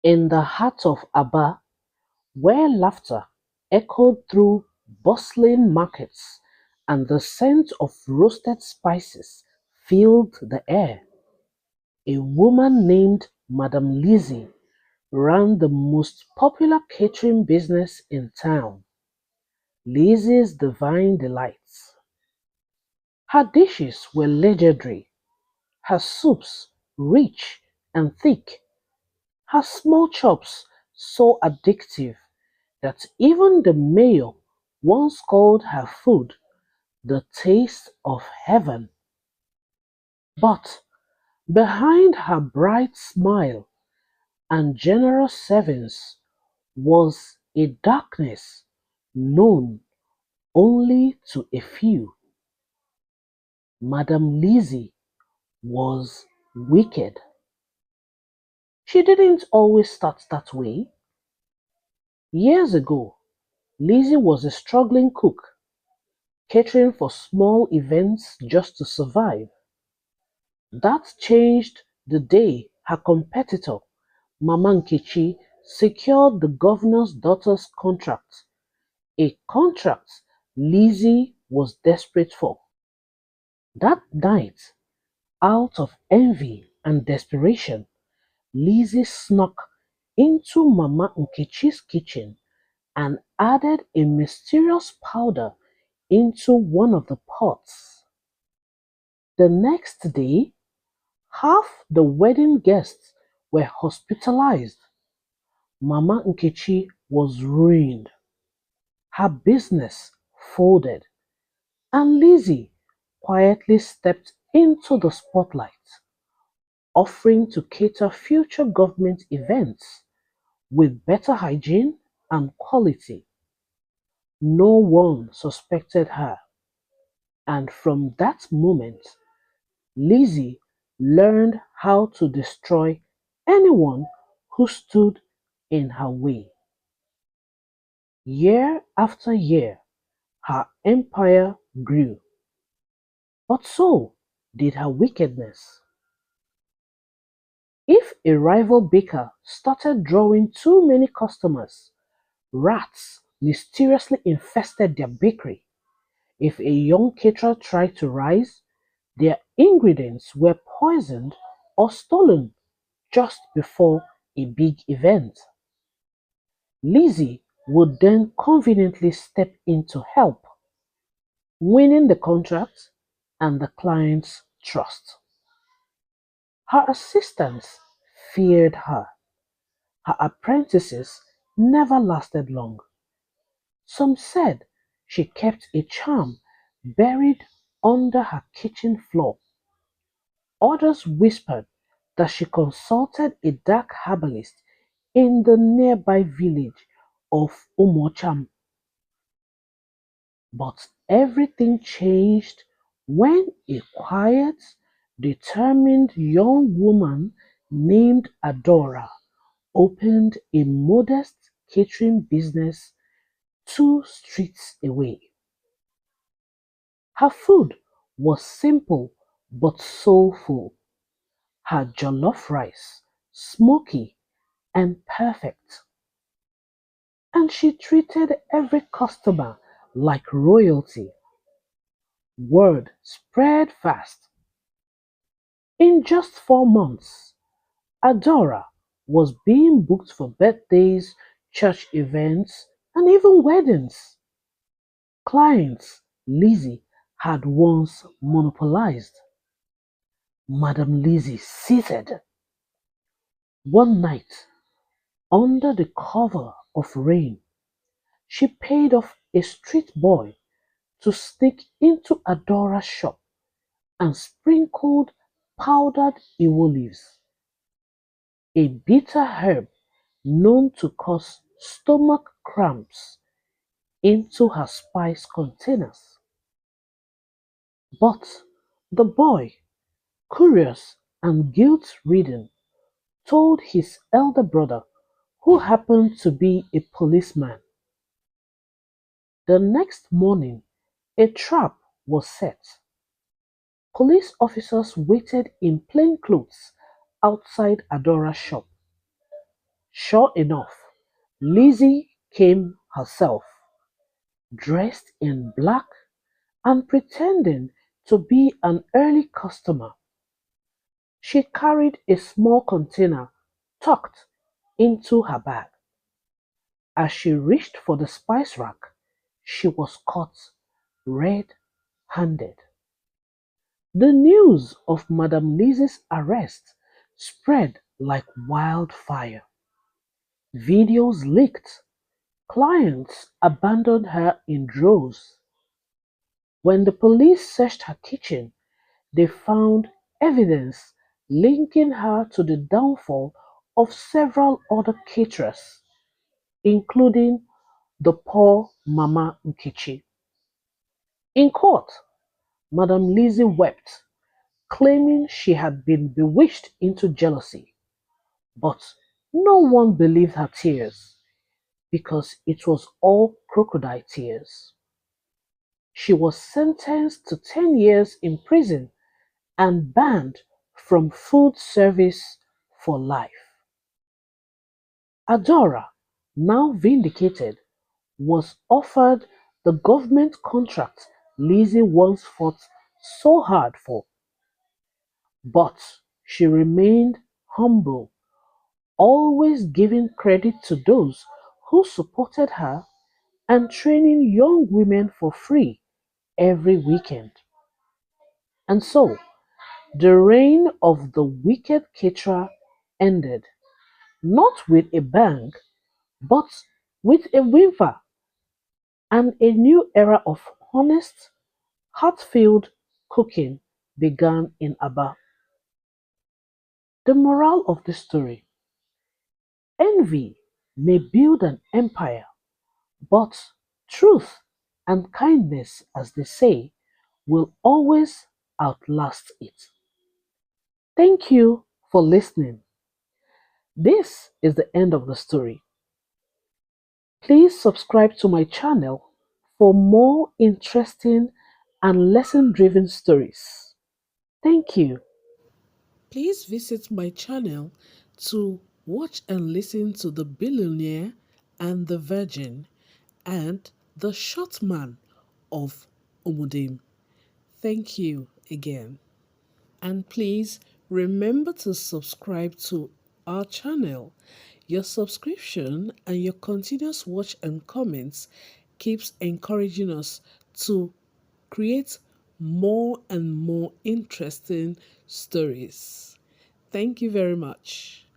In the heart of Aba, where laughter echoed through bustling markets and the scent of roasted spices filled the air, a woman named Madame Lizzie ran the most popular catering business in town, Lizzie's Divine Delights. Her dishes were legendary, her soups rich and thick, her small chops so addictive that even the mayor once called her food the taste of heaven. But behind her bright smile and generous servings was a darkness known only to a few. Madame Lizzie was wicked. She didn't always start that way. Years ago, Lizzie was a struggling cook, catering for small events just to survive. That changed the day her competitor, Mama Nkechi, secured the governor's daughter's contract, a contract Lizzie was desperate for. That night, out of envy and desperation, Lizzie snuck into Mama Nkechi's kitchen and added a mysterious powder into one of the pots. The next day, half the wedding guests were hospitalized. Mama Nkechi was ruined. Her business folded, and Lizzie quietly stepped into the spotlight, offering to cater future government events with better hygiene and quality. No one suspected her, and from that moment, Lizzie learned how to destroy anyone who stood in her way. Year after year, her empire grew, but so did her wickedness. If a rival baker started drawing too many customers, rats mysteriously infested their bakery. If a young caterer tried to rise, their ingredients were poisoned or stolen just before a big event. Lizzie would then conveniently step in to help, winning the contract and the client's trust. Her assistants feared her. Her apprentices never lasted long. Some said she kept a charm buried under her kitchen floor. Others whispered that she consulted a dark herbalist in the nearby village of Umocham. But everything changed when a quiet, determined young woman named Adora opened a modest catering business 2 streets away. Her food was simple but soulful, her jollof rice smoky and perfect, and she treated every customer like royalty. Word spread fast. In just 4 months, Adora was being booked for birthdays, church events, and even weddings. Clients Lizzie had once monopolized. Madame Lizzie seized. One night, under the cover of rain, she paid off a street boy to sneak into Adora's shop and sprinkled powdered iwo leaves, a bitter herb known to cause stomach cramps, into her spice containers. But the boy, curious and guilt-ridden, told his elder brother, who happened to be a policeman. The next morning, a trap was set. Police officers waited in plain clothes outside Adora's shop. Sure enough, Lizzie came herself, dressed in black and pretending to be an early customer. She carried a small container tucked into her bag. As she reached for the spice rack, she was caught red-handed. The news of Madame Lizzie's arrest spread like wildfire. Videos leaked. Clients abandoned her in droves. When the police searched her kitchen, they found evidence linking her to the downfall of several other caterers, including the poor Mama Nkechi. In court, Madame Lizzie wept, claiming she had been bewitched into jealousy, but no one believed her tears because it was all crocodile tears. She was sentenced to 10 years in prison and banned from food service for life. Adora, now vindicated, was offered the government contract Lizzie once fought so hard for, but she remained humble, always giving credit to those who supported her and training young women for free every weekend. And so, the reign of the Wicked Caterer ended, not with a bang, but with a whimper, and a new era of honest, heart-filled cooking began in Aba. The moral of the story: envy may build an empire, but truth and kindness, as they say, will always outlast it. Thank you for listening. This is the end of the story. Please subscribe to my channel for more interesting and lesson driven stories. Thank you. Please visit my channel to watch and listen to The Billionaire and the Virgin and The Short Man of Umudim. Thank you again. And please remember to subscribe to our channel. Your subscription and your continuous watch and comments keeps encouraging us to create more and more interesting stories. Thank you very much.